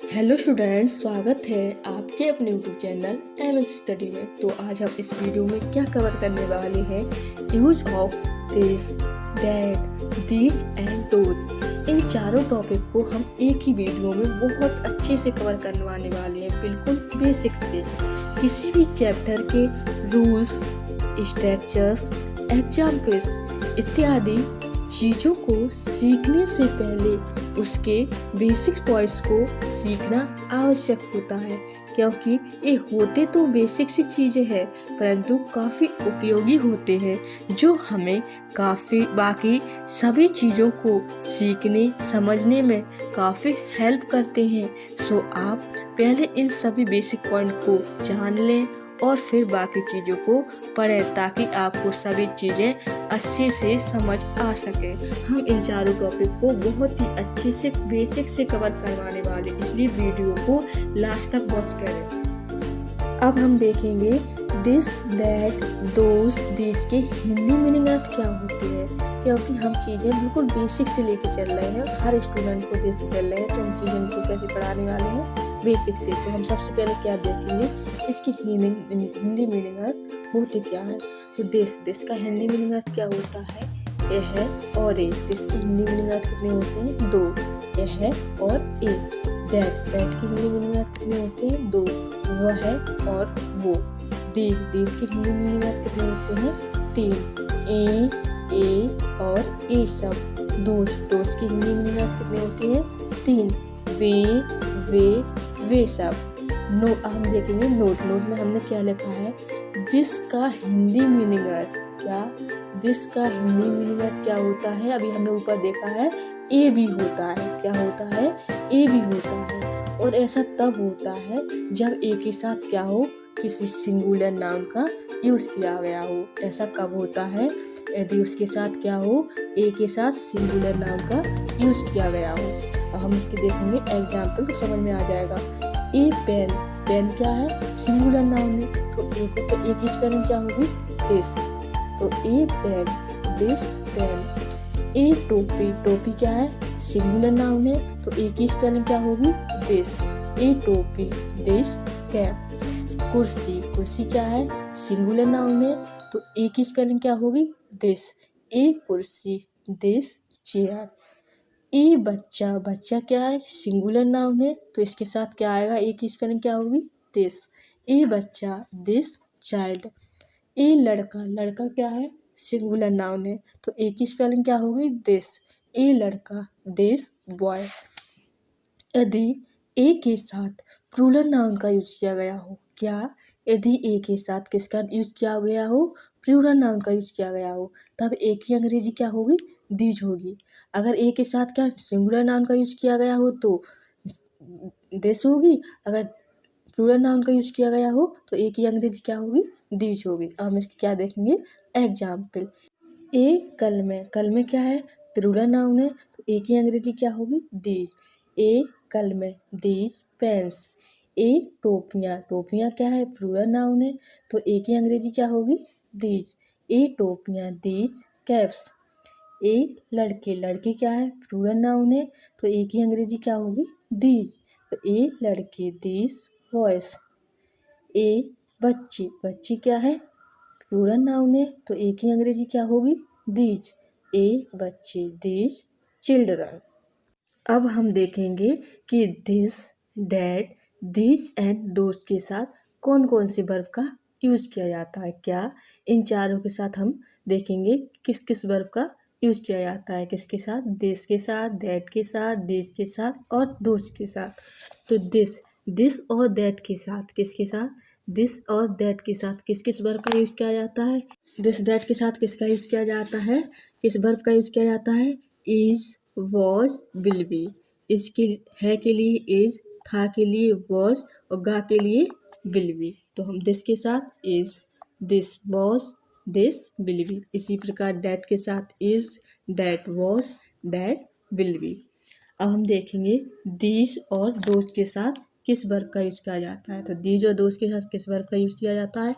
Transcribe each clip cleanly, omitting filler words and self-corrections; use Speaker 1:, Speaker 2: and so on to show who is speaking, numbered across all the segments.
Speaker 1: Hello students, स्वागत है आपके अपने यूट्यूब चैनल एमएस स्टडी में। तो आज हम इस वीडियो में क्या कवर करने वाले हैं, use of this, that, this and those. इन चारों टॉपिक को हम एक ही वीडियो में बहुत अच्छे से कवर करने वाले हैं, बिल्कुल बेसिक से। किसी भी चैप्टर के रूल्स, स्ट्रक्चर्स, एग्जाम्पल्स इत्यादि चीज़ों को सीखने से पहले उसके बेसिक पॉइंट्स को सीखना आवश्यक होता है, क्योंकि ये होते तो बेसिक सी चीज़ें हैं परंतु काफ़ी उपयोगी होते हैं, जो हमें काफ़ी बाकी सभी चीज़ों को सीखने समझने में काफ़ी हेल्प करते हैं। सो आप पहले इन सभी बेसिक पॉइंट को जान लें और फिर बाकी चीज़ों को पढ़ें, ताकि आपको सभी चीज़ें अच्छे से समझ आ सके। हम इन चारों टॉपिक को बहुत ही अच्छे से बेसिक से कवर करवाने वाले, इसलिए वीडियो को लास्ट तक वॉच करें। अब हम देखेंगे दिस, दैट, दोस, दिस के हिंदी मीनिंग अर्थ क्या होती है, क्योंकि हम चीज़ें बिल्कुल बेसिक से लेके चल रहे हैं, हर स्टूडेंट को देखे चल रहे हैं, तो हम चीज़ें उनको कैसे पढ़ाने वाले हैं बेसिक से। तो हम सबसे पहले क्या देखेंगे, इसकी हिंदी मीनिंग अर्थ होते क्या है। तो दिस का हिंदी मीनिंग अर्थ क्या होता है, ए है और ए। दिस की हिंदी मीनिंग अर्थ कितने होते हैं, दो, ए है और ए। दैट की हिंदी मीनिंग अर्थ कितने होते हैं, दो, वह है और वो। दिस की हिंदी मीनिंग अर्थ कितने होते हैं, तीन, ए और ए सब। दोस की हिंदी मीनिंग अर्थ कितने होते हैं, तीन, वे सब। हम देखेंगे नोट में हमने क्या लिखा है, दिस का हिंदी मीनिंग अर्थ क्या, दिस का हिंदी मीनिंग अर्थ क्या होता है। अभी हमने ऊपर देखा है ए भी होता है, क्या होता है, ए भी होता है। और ऐसा तब होता है जब ए के साथ क्या हो, किसी सिंगुलर नाउन का यूज किया गया हो। ऐसा कब होता है, यदि उसके साथ क्या हो, ए के साथ सिंगुलर नाउन का यूज किया गया हो। अब हम इसके देखेंगे एग्जाम्पल, तो समझ में आ जाएगा। ए पेन क्या है, सिंगुलर नाउन है, तो ए की स्पेलिंग क्या होगी, दिस। तो ए पेन, दिस पेन। ए टोपी क्या है, सिंगुलर नाउन है, तो ए की स्पेलिंग क्या होगी, दिस। ए टोपी, दिस कैप। कुर्सी क्या है, सिंगुलर नाउन है, तो ए की स्पेलिंग क्या होगी, दिस। ए कुर्सी, दिस चेयर। ए बच्चा क्या है, सिंगुलर नाउन है, तो इसके साथ क्या आएगा, ए की स्पेलिंग क्या होगी, दिस। ए बच्चा, दिस चाइल्ड। ए लड़का क्या है, सिंगुलर नाउन है, तो ए की स्पेलिंग क्या होगी, दिस। ए लड़का, दिस बॉय। यदि ए के साथ प्लूरल नाउन का यूज किया गया हो, क्या, यदि ए के साथ किसका यूज किया गया हो, प्लूरल नाउन का यूज किया गया हो, तब ए की अंग्रेजी क्या होगी, दीज होगी। अगर ए के साथ क्या सिंगुलर नाउन का यूज किया गया हो तो दिस होगी, अगर प्लूरल नाउन का यूज किया गया हो तो ए की अंग्रेजी क्या होगी, दीज होगी। अब हम इसके क्या देखेंगे एग्जाम्पल। ए कल में क्या है, प्लूरल नाउन है, तो ए की अंग्रेजी क्या होगी, दीज। ए कल में, दीज पेन्स। ए टोपियाँ क्या है, प्लूरल नाउन है, तो ए की अंग्रेजी क्या होगी, दीज। ए टोपियाँ, दीज कैप्स। ए लड़के क्या है, प्लूरल नाउन है, तो ए की अंग्रेजी क्या होगी, दीज। तो ए लड़के, दीज बॉयज। ए बच्ची क्या है, प्लूरल नाउन है, तो ए की अंग्रेजी क्या होगी, दीज। ए बच्चे, दीज चिल्ड्रन। अब हम देखेंगे कि this, that, this and those के साथ कौन कौन से वर्ब का यूज किया जाता है। क्या, इन चारों के साथ हम देखेंगे किस किस वर्ब का यूज किया जाता है, किसके साथ, दिस के साथ, दैट के साथ, दिस के साथ और दोज के साथ। तो दिस और दैट के साथ, किसके साथ, दिस और दैट के साथ किस किस वर्ब का यूज किया जाता है। दिस दैट के साथ किसका यूज किया जाता है, किस वर्ब का यूज किया जाता है, इज, वॉज, विल बी। इसके है के लिए इज, था के लिए वॉज और गा के लिए विल बी। तो हम दिस के साथ is, this was, this will be. इसी प्रकार डैट के साथ is, that was, that will be. अब हम देखेंगे दीज और दोज के साथ किस वर्ब का यूज किया जाता है। तो दीज और दोज के साथ किस वर्ब का यूज किया जाता है,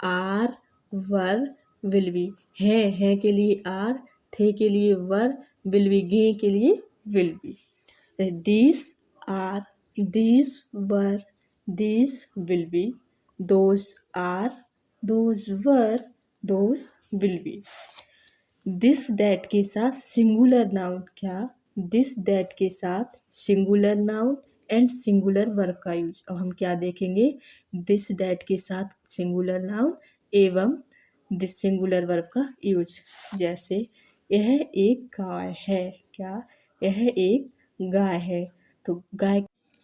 Speaker 1: आर, वर, विल बी। है के लिए आर, थे के लिए वर, विल बी, गे के लिए will be. These are, these were, these will be, those are, those were, those will be। This that के साथ सिंगुलर नाउन क्या, दिस दैट के साथ singular noun and singular verb का यूज। अब हम क्या देखेंगे, दिस दैट के साथ सिंगुलर नाउन एवं दिस सिंगुलर वर्ब का यूज। जैसे यह एक गाय है, क्या, यह एक गाय है,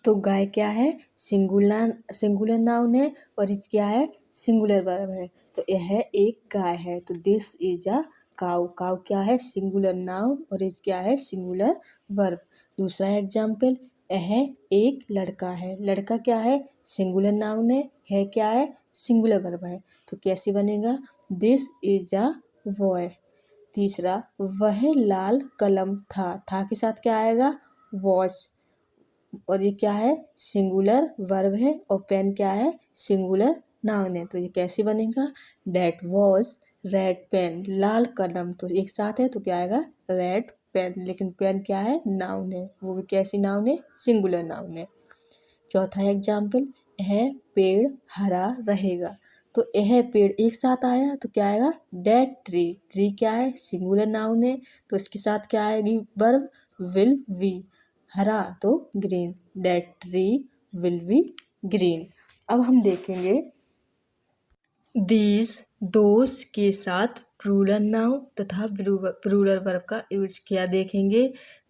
Speaker 1: तो गाय क्या है, सिंगुलर नाउन है और इस क्या है, सिंगुलर वर्ब है। तो यह एक गाय है, तो this is a cow, cow क्या है, सिंगुलर नाउन और इस क्या है, सिंगुलर वर्ब। दूसरा एग्जाम्पल, यह एक लड़का है, लड़का क्या है, सिंगुलर नाउन है क्या है, सिंगुलर वर्ब है। तो कैसे बनेगा, दिस इज अ बॉय। तीसरा, वह लाल कलम था के साथ क्या आएगा, वॉच, और ये क्या है, सिंगुलर वर्ब है और पेन क्या है, सिंगुलर नाउन है। तो ये कैसे बनेगा, डेट वॉज रेड पेन, लाल कलम तो एक साथ है तो क्या आएगा, रेड पेन, लेकिन पेन क्या है, नाउन है, वो भी कैसी नाउन है, सिंगुलर नाउन है। चौथा एग्जाम्पल, यह पेड़ हरा रहेगा, तो यह पेड़ एक साथ आया तो क्या आएगा, डेट ट्री, ट्री क्या है, सिंगुलर नाउन है तो इसके साथ क्या आएगी, वर्ब विल बी, हरा तो green, that tree will be green. अब हम देखेंगे दीज, दोज के साथ प्लूरल नाउन तथा प्लूरल वर्ब का यूज किया देखेंगे।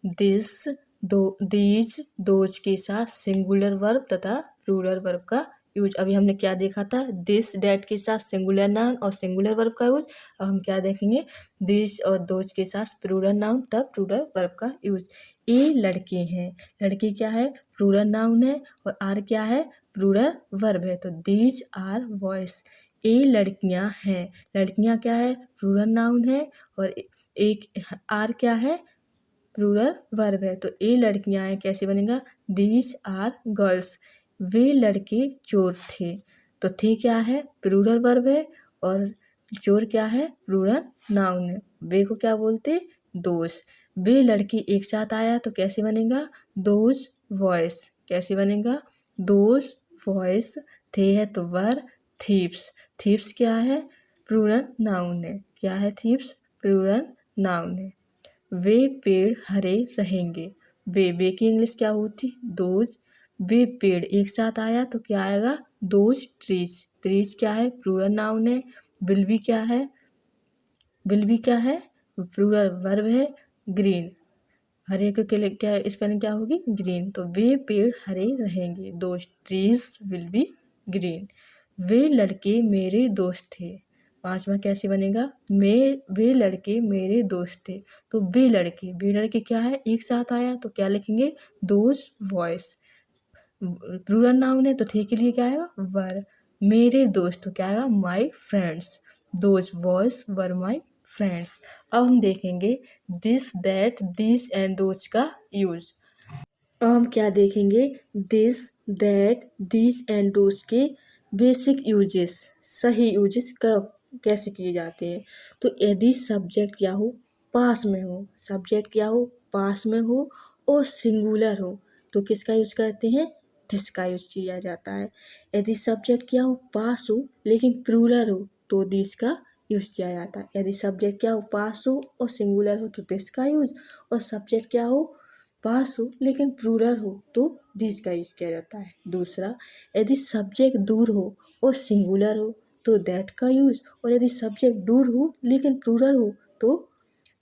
Speaker 1: दिस, दीज, दोज के साथ सिंगुलर वर्ब तथा प्लूरल वर्ब का यूज। अभी हमने क्या देखा था, दिस डैट के साथ सिंगुलर नाउन और सिंगुलर वर्ब का यूज। अब हम क्या देखेंगे, दिस और दोज के साथ प्लूरल नाउन तब प्लूरल वर्ब का यूज। ये लड़के हैं, लड़के क्या है, प्लूरल नाउन है और आर क्या है, प्लूरल वर्ब है, तो दीज आर बॉयज। ये लड़कियां हैं, लड़कियां क्या है, प्लूरल नाउन है और एक आर क्या है, प्लूरल वर्ब है, तो ये लड़कियां हैं, कैसे बनेगा, दीज आर गर्ल्स। वे लड़के चोर थे, तो थे क्या है, प्लूरल वर्ब है और चोर क्या है, प्लूरल नाउन है। वे को क्या बोलते, दोस। वे लड़के एक साथ आया तो कैसे बनेगा, दोज वॉइस, कैसे बनेगा, दोज वॉइस। थे है तो वर, थीप्स, थीप्स क्या है, प्लूरल नाउन है, क्या है, थीप्स प्लूरल नाउन है। वे पेड़ हरे रहेंगे, वे की इंग्लिश क्या होती, दोज। वे पेड़ एक साथ आया तो क्या आएगा, दोज ट्रीज, ट्रीज क्या है, प्लूरल नाउन है। विल बी क्या है, विल बी क्या है, प्लूरल वर्ब है। ग्रीन, हरे के लिए क्या स्पेलिंग क्या होगी, ग्रीन, तो वे पेड़ हरे रहेंगे, those trees will be green. वे लड़के मेरे दोस्त थे, पांचवा कैसे बनेगा, वे लड़के मेरे दोस्त थे, तो वे लड़के क्या है, एक साथ आया तो क्या लिखेंगे, दोज वॉइस। प्लूरल नाउन है तो थे के लिए क्या आएगा, वर। मेरे दोस्त तो क्या आएगा, my friends, those voice were my friends. अब हम देखेंगे this that this and those का यूज। अब हम क्या देखेंगे, this that this and those के बेसिक यूजेस, सही यूजेस कैसे किए जाते हैं। तो यदि सब्जेक्ट क्या हो, पास में हो, सब्जेक्ट क्या हो, पास में हो और सिंगुलर हो तो किसका यूज करते हैं, दिस का यूज किया जाता है। यदि सब्जेक्ट क्या हो, पास हो लेकिन प्लूरल हो तो दिस का यूज किया जाता है। यदि सब्जेक्ट क्या हो, पास हो और सिंगुलर हो तो दिस का यूज, और सब्जेक्ट क्या हो, पास हो लेकिन प्लूरल हो तो दिस का यूज किया जाता है। दूसरा, यदि सब्जेक्ट दूर हो और सिंगुलर हो तो दैट का यूज, और यदि सब्जेक्ट दूर हो लेकिन प्लूरल हो तो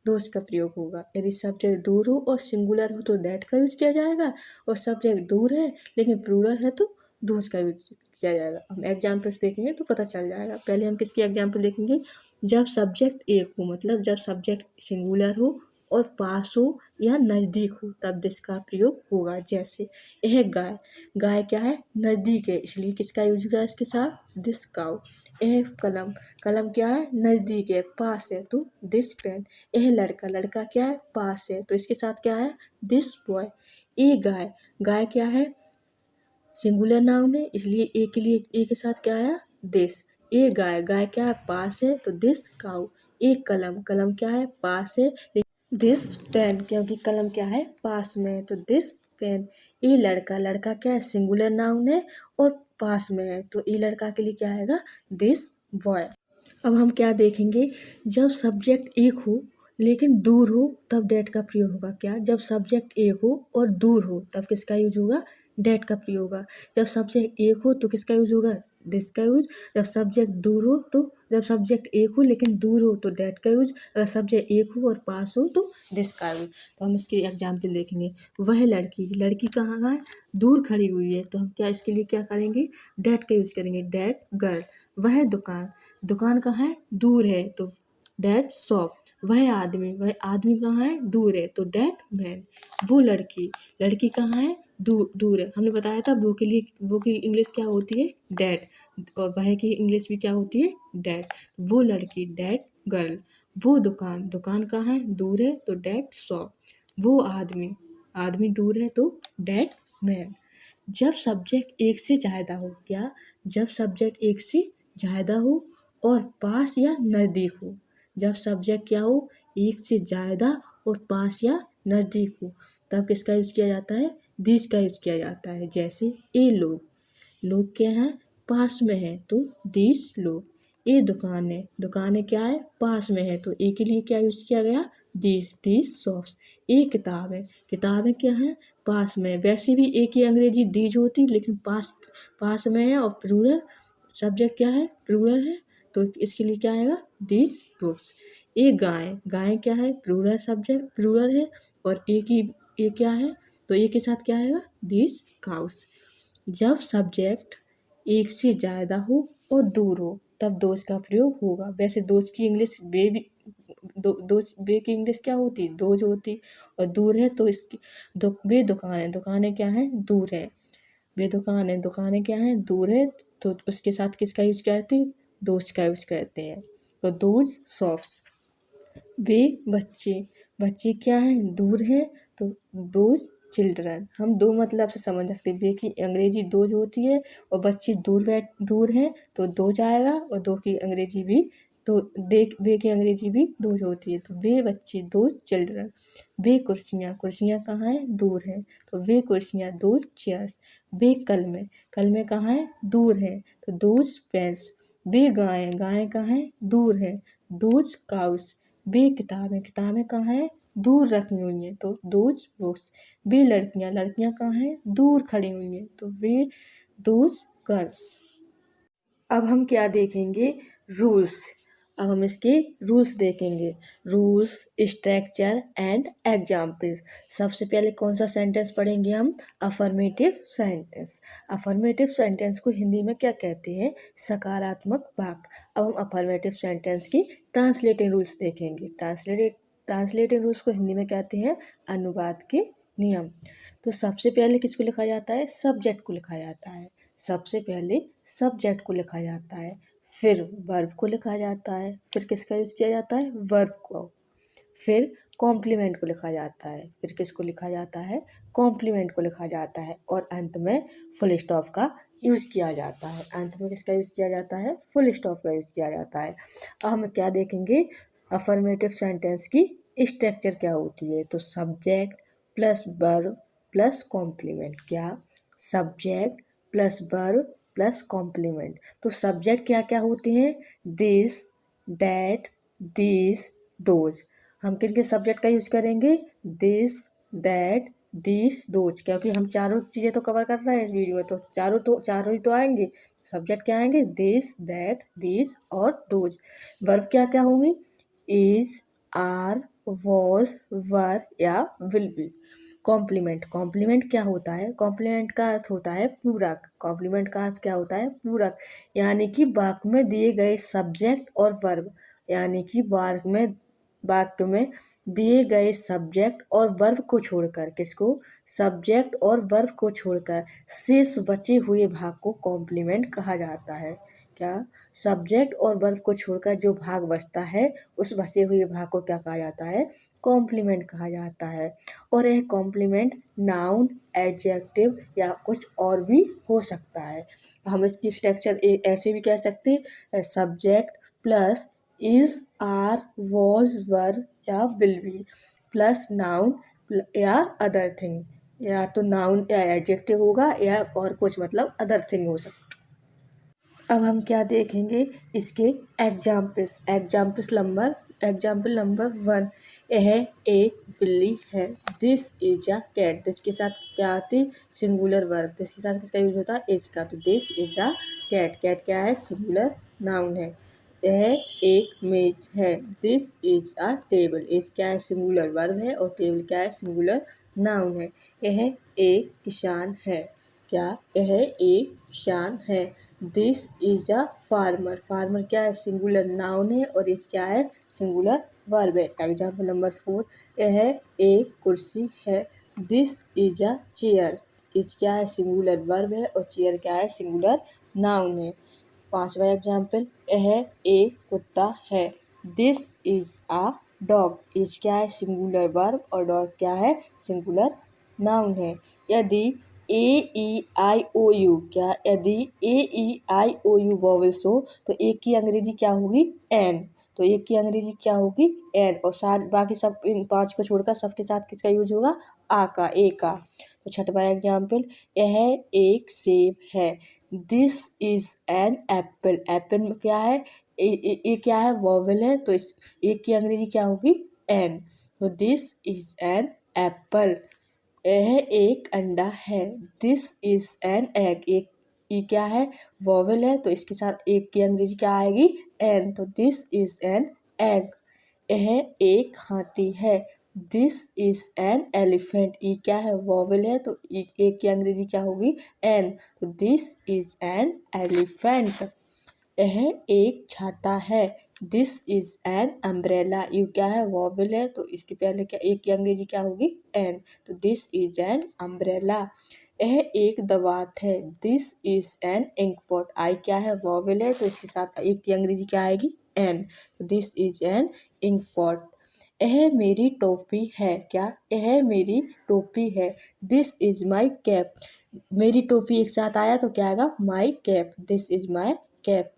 Speaker 1: दोस का प्रयोग होगा। यदि सब्जेक्ट दूर हो और सिंगुलर हो तो दैट का यूज किया जाएगा, और सब्जेक्ट दूर है लेकिन प्लूरल है तो दोस का यूज किया जाएगा। हम एग्जाम्पल्स देखेंगे तो पता चल जाएगा। पहले हम किसकी एग्जाम्पल देखेंगे, जब सब्जेक्ट एक हो, मतलब जब सब्जेक्ट सिंगुलर हो और पास हो या नज़दीक हो तब दिस का प्रयोग होगा। जैसे यह गाय, गाय क्या है, नज़दीक है इसलिए किसका यूज होगा इसके साथ, दिस काउ। यह कलम, कलम क्या है, नज़दीक है, पास है तो दिस पेन। यह लड़का, लड़का क्या है, पास है तो इसके साथ क्या है, दिस बॉय। ये गाय, गाय क्या है, सिंगुलर नाउन है इसलिए ए के लिए ए के साथ क्या आया, दिस। ये गाय, गाय क्या है, पास है तो दिस काउ। एक कलम, कलम क्या है, पास है, दिस पेन, क्योंकि कलम क्या है, पास में है तो दिस पेन। ये लड़का, लड़का क्या है, सिंगुलर नाउन है और पास में है, तो ये लड़का के लिए क्या आएगा, दिस बॉय। अब हम क्या देखेंगे, जब सब्जेक्ट एक हो लेकिन दूर हो तब डेट का प्रयोग होगा। क्या, जब सब्जेक्ट एक हो और दूर हो तब किसका यूज होगा, डेट का प्रयोग होगा। जब सब्जेक्ट एक हो तो किसका यूज होगा, दिस का यूज। जब सब्जेक्ट दूर हो तो, जब सब्जेक्ट एक हो लेकिन दूर हो तो डेट का यूज। अगर सब्जेक्ट एक हो और पास हो तो दिस का यूज। तो हम इसके एग्जाम्पल देखेंगे। वह लड़की, लड़की कहाँ है, दूर खड़ी हुई है, तो हम क्या इसके लिए क्या करेंगे, डेट का यूज करेंगे, डेट गर्ल। वह दुकान, दुकान कहाँ है, दूर है, तो डेट शॉप। वह आदमी, वह आदमी कहाँ है, दूर है, तो डेट मैन। वो लड़की, लड़की कहाँ है, दूर, दूर है। हमने बताया था वो के लिए, वो की इंग्लिश क्या होती है, डेट, और वह की इंग्लिश भी क्या होती है, डेट। वो लड़की, डेट गर्ल। वो दुकान, दुकान कहाँ है, दूर है, तो डेट शॉप। वो आदमी, आदमी दूर है, तो डेट मैन। जब सब्जेक्ट एक से ज़्यादा हो, क्या, जब सब्जेक्ट एक से ज़्यादा हो और पास या नज़दीक हो। जब सब्जेक्ट क्या हो, एक से ज़्यादा और पास या नज़दीक हो, तब किसका यूज़ किया जाता है, दिस का यूज़ किया जाता है। जैसे ये लोग, लोग क्या है, पास में है, तो दिस लोग। ये दुकान है, दुकान है क्या है, पास में है, तो ए के लिए क्या यूज़ किया गया, दिस शॉप्स। ये किताब है, किताबें क्या है, पास में। वैसे भी एक ही अंग्रेजी दीज होती, लेकिन पास में है और प्लूरल सब्जेक्ट क्या है, प्लूरल है, तो इसके लिए क्या आएगा, दिस बुक्स। ये गाय, गाय क्या है, प्लूरल सब्जेक्ट, प्लूरल है, और एक ही, ये क्या है, तो एक के साथ क्या आएगा, दिस काउस। जब सब्जेक्ट एक से ज़्यादा हो और दूर हो तब दोस्त का प्रयोग होगा। वैसे दोस्त की इंग्लिश वे भी, दोस्त वे की इंग्लिश क्या होती, दोज होती, और दूर है तो इसकी वे दुकान है, दुकानें क्या है, दूर है। वे दुकान है, दुकानें क्या है, दूर है, तो उसके साथ किसका यूज करते हैं, दोस्त का यूज करते हैं, तो दोज शॉप्स। वे बच्चे, बच्चे क्या हैं, दूर है, तो दोज चिल्ड्रन। हम दो मतलब से समझ सकते हैं। वे की अंग्रेजी दोज होती है और बच्चे दूर हैं, तो दो जाएगा, और दो की अंग्रेजी भी, तो वे की अंग्रेजी भी दोज होती है, तो वे बच्चे, दोज चिल्ड्रन। वे कुर्सियाँ, कुर्सियाँ कहाँ हैं, दूर हैं, तो वे कुर्सियाँ, दोज चेयर्स। वे कलमें, कलमें कहाँ हैं, दूर हैं, तो दोज पेन्स। वे गायें, गायें कहाँ हैं, दूर हैं, दोज काउस। वे किताबें, किताबें कहाँ हैं, दूर रखी हुई हैं, तो दोज बुक्स। वे लड़कियां, लड़कियां कहाँ हैं, दूर खड़ी हुई हैं, तो वे दोज गर्ल्स। अब हम क्या देखेंगे, रूल्स। अब हम इसके रूल्स देखेंगे, रूल्स, स्ट्रक्चर एंड एग्जाम्पल्स। सबसे पहले कौन सा सेंटेंस पढ़ेंगे हम, अफर्मेटिव सेंटेंस। अफर्मेटिव सेंटेंस को हिंदी में क्या कहते हैं, सकारात्मक वाक्य। अब हम अफर्मेटिव सेंटेंस की ट्रांसलेटिंग रूल्स देखेंगे। ट्रांसलेटिंग रूल्स को हिंदी में कहते हैं अनुवाद के नियम। तो सबसे पहले किसको लिखा जाता है, सब्जेक्ट को लिखा जाता है। सबसे पहले सब्जेक्ट को लिखा जाता है, फिर वर्ब को लिखा जाता है, फिर किसका यूज किया जाता है, वर्ब को, फिर कॉम्प्लीमेंट को लिखा जाता है, फिर किसको लिखा जाता है, कॉम्प्लीमेंट को लिखा जाता है, और अंत में फुल स्टॉप का यूज किया जाता है। अंत में किसका यूज किया जाता है, फुल स्टॉप का यूज किया जाता है। अब हम क्या देखेंगे, अफर्मेटिव सेंटेंस की स्ट्रक्चर क्या होती है। तो subject plus verb plus complement. क्या, subject plus verb plus complement. तो सब्जेक्ट क्या क्या होते हैं, दिस, दैट, दिस, दोज। हम किन के सब्जेक्ट का यूज करेंगे, दिस, दैट, दिस, दोज, क्योंकि हम चारों चीज़ें तो कवर कर रहे हैं इस वीडियो में, तो चारों ही तो आएंगे। सब्जेक्ट क्या आएंगे, दिस, दैट, दिस और दोज। वर्ब क्या क्या होंगी, इज, आर, वॉज, वर या विल बी। कॉम्प्लीमेंट, कॉम्प्लीमेंट क्या होता है, कॉम्प्लीमेंट का अर्थ होता है पूरक। कॉम्प्लीमेंट का अर्थ क्या होता है, पूरक, यानी कि वाक्य में दिए गए सब्जेक्ट और वर्ब, यानी कि वाक्य में दिए गए सब्जेक्ट और वर्ब को छोड़कर, किसको, सब्जेक्ट और वर्ब को छोड़कर शेष बचे हुए भाग को कॉम्प्लीमेंट कहा जाता है। क्या, सब्जेक्ट और वर्ब को छोड़कर जो भाग बचता है उस बचे हुए भाग को क्या कहा जाता है, कॉम्प्लीमेंट कहा जाता है। और यह कॉम्प्लीमेंट नाउन, एडजेक्टिव या कुछ और भी हो सकता है। हम इसकी स्ट्रक्चर ऐसे भी कह सकते हैं, subject plus is, are, was, were या विल बी प्लस नाउन या अदर थिंग, या तो नाउन या एडजेक्टिव होगा या और कुछ मतलब अदर थिंग हो सकता। अब हम क्या देखेंगे इसके एग्जाम्पल नंबर 1। यह एक बिल्ली है। This is a cat. This के साथ क्या आती सिंगुलर वर्ब। दिस के साथ किसका यूज होता है इज का। तो this is a cat. Cat क्या है सिंगुलर नाउन है। यह एक मेज है। This is a table. Is क्या है सिंगुलर वर्ब है और टेबल क्या है सिंगुलर नाउन है। यह एक किसान है। क्या यह एक किसान है। This is a farmer. Farmer क्या है सिंगुलर नाउन है और इज क्या है सिंगुलर वर्ब है। Example number 4। यह एक कुर्सी है। This is a chair. Is क्या है सिंगुलर वर्ब है और चेयर क्या है सिंगुलर नाउन है। 5वां एग्जाम्पल। यह एक कुत्ता है। This is a dog. Is क्या है सिंगुलर वर्ब और डॉग क्या है सिंगुलर नाउन है। यदि AEIOU क्या यदि AEIOU वॉवल्स हो तो एक की अंग्रेजी क्या होगी एन। तो एक की अंग्रेजी क्या होगी एन और साथ बाकी सब इन 5 को छोड़कर सबके साथ किसका यूज होगा आ का ए का। तो 6वां एग्जाम्पल। यह एक सेब है। This is an apple. Apple में क्या है ये क्या है वॉवल है तो इस एक की अंग्रेजी क्या होगी एन। तो दिस इज एन एप्पल। यह एक अंडा है। This is an egg. एक ई क्या है वॉवल है तो इसके साथ एक की अंग्रेजी क्या आएगी एन। तो दिस इज एन एग। यह एक हाथी है। This is an elephant. E क्या है वॉवल है तो एक की अंग्रेजी क्या होगी एन। तो दिस इज एन एलिफेंट। यह एक छाता है। This is an umbrella. You क्या है वॉवल है तो इसके पहले क्या एक की अंग्रेजी क्या होगी एन। तो दिस इज एन अम्ब्रेला। यह एक दवात है। This is an ink pot. I क्या है वॉवल है तो इसके साथ एक की अंग्रेजी क्या आएगी एन। तो this is an ink pot. यह मेरी टोपी है। क्या यह मेरी टोपी है। This is my cap. मेरी टोपी एक साथ आया तो क्या आएगा my cap. This is my cap.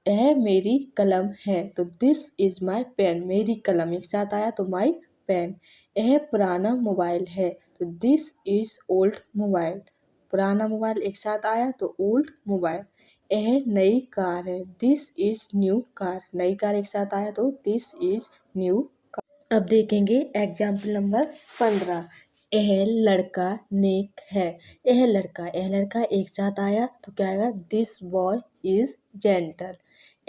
Speaker 1: यह मेरी कलम है तो दिस इज माई पेन। मेरी कलम एक साथ आया तो माई पेन। यह पुराना मोबाइल है तो दिस इज ओल्ड मोबाइल। पुराना मोबाइल एक साथ आया तो ओल्ड मोबाइल। यह नई कार है। This is new car. नई कार एक साथ आया तो दिस इज न्यू। अब देखेंगे एग्जाम्पल नंबर 15। यह लड़का नेक है। यह लड़का एक साथ आया तो क्या आएगा दिस बॉय इज जेंटल।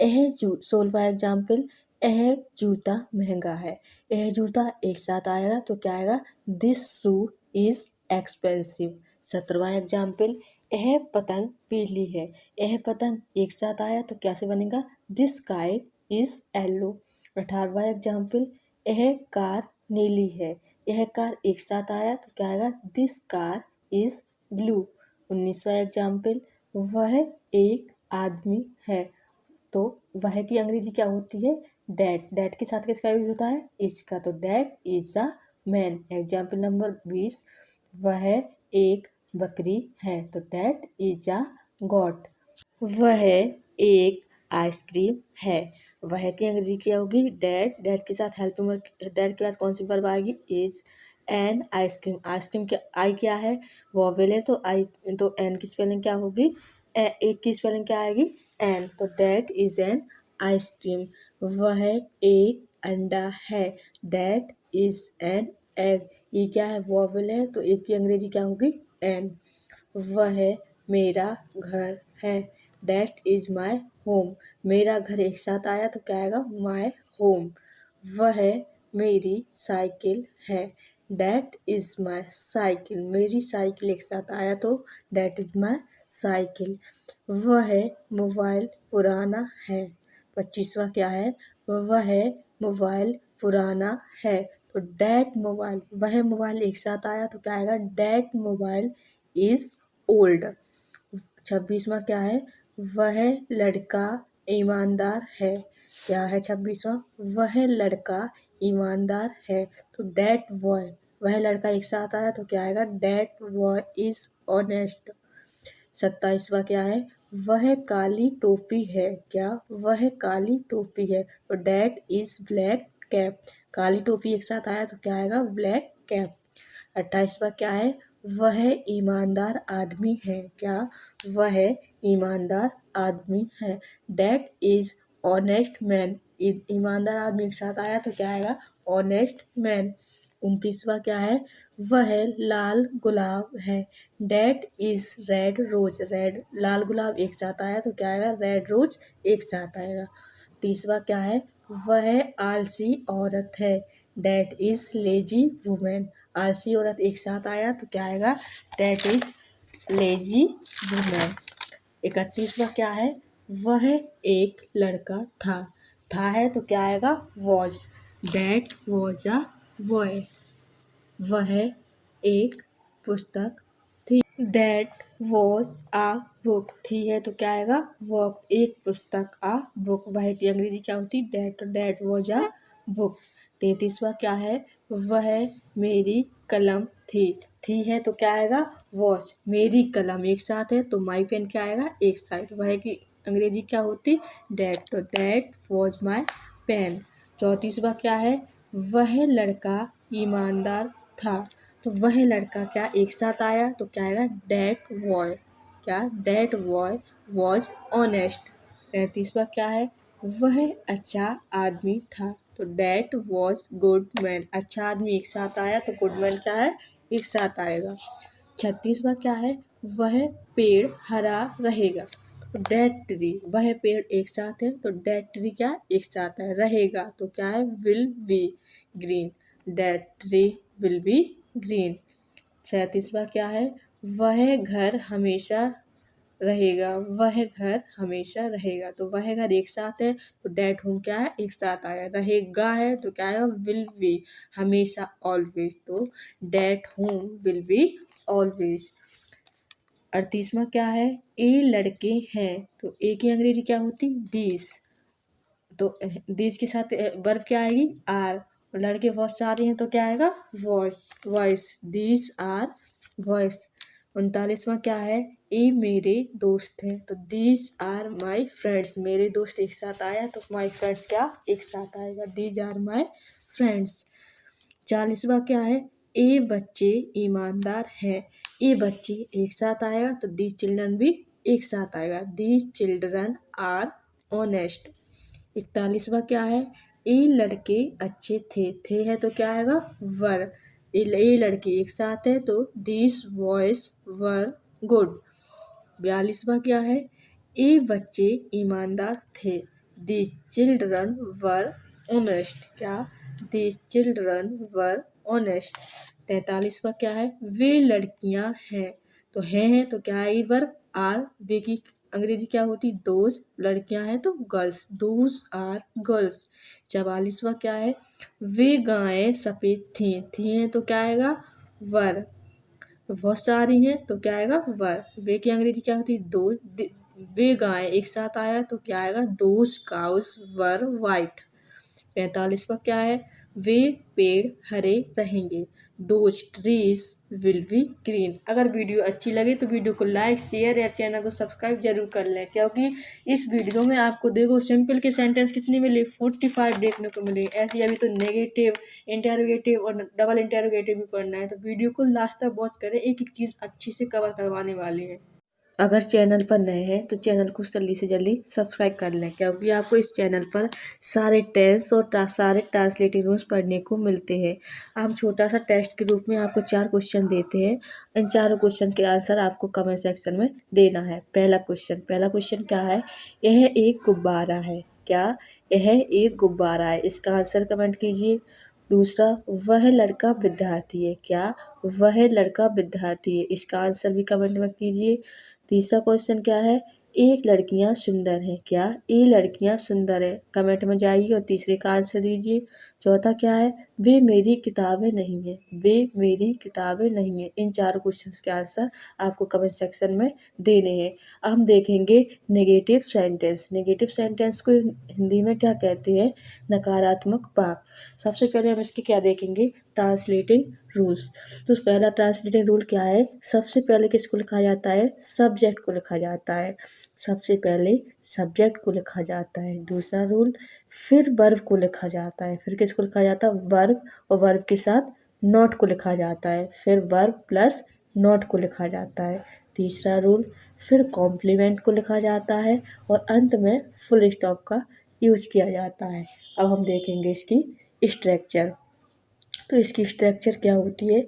Speaker 1: 16वां एग्जाम्पल। यह जूता महंगा है। यह जूता एक साथ आएगा तो क्या आएगा दिस शू इज एक्सपेंसिव। 17वां एग्जाम्पल। यह पतंग पीली है। यह पतंग एक साथ आया तो कैसे बनेगा दिस काइट इज येलो। 18वां एग्जाम्पल। यह कार नीली है। यह कार एक साथ आया तो क्या आएगा दिस कार इज ब्लू। 19वां एग्जाम्पल। वह एक आदमी है तो वह की अंग्रेजी क्या होती है डैट। डैट के साथ किसका यूज होता है इज का। तो that is a man. Example number 20। वह एक बकरी है तो डैट इज अ गॉट। वह एक आइसक्रीम है। वह की अंग्रेजी क्या होगी डैट। डैट के साथ हेल्प डैट के बाद कौन सी वर्ब आएगी इज एन आइसक्रीम। आइसक्रीम के आई क्या है वॉवेल है तो आई तो एन की स्पेलिंग क्या होगी एक की स्पेलिंग क्या आएगी एन। तो डैट इज एन आइसक्रीम। वह एक अंडा है। That is an egg. ये क्या है वॉवेल है तो एक की अंग्रेजी क्या होगी एन। वह मेरा घर है। That is my home. मेरा घर एक साथ आया तो क्या आएगा माई होम। वह मेरी साइकिल है। That is my cycle. मेरी साइकिल एक साथ आया तो डैट इज माई साइकिल। वह मोबाइल पुराना है। 25वां क्या है वह मोबाइल पुराना है तो डैट मोबाइल। वह मोबाइल एक साथ आया तो क्या आएगा डैट मोबाइल इज ओल्ड। 26वां क्या है वह लड़का ईमानदार है। क्या है 26वां वह लड़का ईमानदार है तो डैट बॉय। वह लड़का एक साथ आया तो क्या आएगा डैट बॉय इज ऑनेस्ट। 27वां क्या है वह काली टोपी है। क्या वह काली टोपी है तो डैट इज ब्लैक कैप। काली टोपी एक साथ आया तो क्या आएगा ब्लैक कैप। 28वां क्या है, वह ईमानदार आदमी है। क्या, वह ईमानदार आदमी है। That is honest man. ईमानदार आदमी एक साथ आया तो क्या आएगा, ऑनेस्ट मैन। 29वां क्या है, वह लाल गुलाब है। That is red rose. Red, लाल गुलाब एक साथ आया तो क्या आएगा, रेड रोज एक साथ आएगा। 30वां क्या है, वह आलसी औरत है। That is lazy women. आलसी औरत एक साथ आया तो क्या आएगा, डैट इज लेजी वुमेन। 31वां क्या है, वह एक लड़का था। था है तो क्या आएगा, was. That was a boy. वह एक पुस्तक थी। That was a book. थी है तो क्या आएगा, वॉक। एक पुस्तक आ बुक। वह की अंग्रेजी क्या होती, that. That was a book. 33वां क्या है, वह मेरी कलम थी। थी है तो क्या आएगा, वॉच। मेरी कलम एक साथ है तो माई पेन क्या आएगा, एक साइड। वह की अंग्रेजी क्या होती, डैट। तो डैट वॉज माई पेन। 34वां क्या है, वह लड़का ईमानदार था। तो वह लड़का क्या एक साथ आया तो क्या आएगा, डैट बॉय। क्या, डैट बॉय वॉज ऑनेस्ट। 35वां क्या है, वह अच्छा आदमी था। तो डैट वॉज गुड मैन। अच्छा आदमी एक साथ आया तो गुड मैन क्या है, एक साथ आएगा। 36वां क्या है, वह पेड़ हरा रहेगा। तो डैट ट्री। वह पेड़ एक साथ है तो डैट ट्री क्या एक साथ है, रहेगा तो क्या है, will be green. That tree will be green. 37वां क्या है, वह घर हमेशा रहेगा। वह घर हमेशा रहेगा। तो वह घर एक साथ है तो डैट होम क्या है, एक साथ आया। रहेगा है तो क्या आएगा, विल बी। हमेशा ऑलवेज, तो that home will be always. 38वां क्या है, ए लड़के हैं। तो ए की अंग्रेजी क्या होती, दीज। तो दीज के साथ वर्ब क्या आएगी, आर। और लड़के बहुत सारे हैं तो क्या आएगा, voice. Voice, these are voice. 39वां क्या है, ए मेरे दोस्त हैं। तो दीज आर माई फ्रेंड्स। मेरे दोस्त एक साथ आया तो माई फ्रेंड्स क्या एक साथ आएगा, दीज आर माई फ्रेंड्स। 40वां क्या है, ए बच्चे ईमानदार है। ए बच्चे एक साथ आएगा तो दीज चिल्ड्रन भी एक साथ आएगा, दीज चिल्ड्रन आर ऑनेस्ट। 41वां क्या है, ए लड़के अच्छे थे है तो क्या आएगा, वर। ए लड़के एक साथ है तो दीज बॉयज वर गुड। 42वां क्या है, ए बच्चे ईमानदार थे। These children were honest. क्या, दीज चिल्ड्रन वर ऑनेस्ट। 43वां क्या है, वे लड़कियां हैं। तो हैं तो क्या है, वर्ब आर। वे की अंग्रेजी क्या होती, दोज। लड़कियां हैं तो गर्ल्स, दोज आर गर्ल्स। 44वां क्या है, वे गायें सफ़ेद थी हैं तो क्या आएगा, वर। तो बहुत सारी हैं तो क्या आएगा, वर। वे की अंग्रेजी क्या होती है, दो। वे गायें एक साथ आया तो क्या आएगा, दोज काउस वर वाइट। 45वां क्या है, वे पेड़ हरे रहेंगे। Those trees will be green. अगर वीडियो अच्छी लगे तो वीडियो को लाइक शेयर या चैनल को सब्सक्राइब जरूर कर लें, क्योंकि इस वीडियो में आपको देखो सिंपल के सेंटेंस कितने मिले, 45 देखने को मिले। ऐसे अभी तो नेगेटिव, इंटेरोगेटिव और डबल इंटेरोगेटिव भी पढ़ना है, तो वीडियो को लास्ट तक वॉच करें, एक एक चीज़ अच्छी से कवर करवाने वाले हैं। अगर चैनल पर नए हैं तो चैनल को जल्दी से जल्दी सब्सक्राइब कर लें, क्योंकि आपको इस चैनल पर सारे टेंस और सारे ट्रांसलेटिंग रूल्स पढ़ने को मिलते हैं। हम छोटा सा टेस्ट के रूप में आपको 4 क्वेश्चन देते हैं। इन चारों क्वेश्चन के आंसर आपको कमेंट सेक्शन में देना है। पहला क्वेश्चन क्या है, यह एक गुब्बारा है। क्या, यह एक गुब्बारा है। इसका आंसर कमेंट कीजिए। दूसरा, वह लड़का विद्यार्थी है। क्या, वह लड़का विद्यार्थी है। इसका आंसर भी कमेंट में कीजिए। तीसरा क्वेश्चन क्या है, एक लड़कियां सुंदर हैं। क्या, ये लड़कियां सुंदर है। कमेंट में जाइए और तीसरे का आंसर दीजिए। चौथा क्या है, वे मेरी किताबें नहीं है। वे मेरी किताबें नहीं है। इन चारों क्वेश्चंस के आंसर आपको कमेंट सेक्शन में देने हैं। अब हम देखेंगे नेगेटिव सेंटेंस। नेगेटिव सेंटेंस को हिंदी में क्या कहते हैं, नकारात्मक वाक्य। सबसे पहले हम इसके क्या देखेंगे, ट्रांसलेटिंग रूल्स। तो पहला ट्रांसलेटिंग रूल क्या है, सबसे पहले किसको लिखा जाता है, सब्जेक्ट को लिखा जाता है। सबसे पहले सब्जेक्ट को लिखा जाता है। दूसरा रूल, फिर वर्ब को लिखा जाता है। फिर किसको लिखा जाता है, वर्ब, और वर्ब के साथ नॉट को लिखा जाता है, फिर वर्ब प्लस नॉट को लिखा जाता है। तीसरा रूल, फिर कॉम्प्लीमेंट को लिखा जाता है और अंत में फुल स्टॉप का यूज किया जाता है। अब हम देखेंगे इसकी स्ट्रक्चर। तो इसकी स्ट्रक्चर क्या होती है,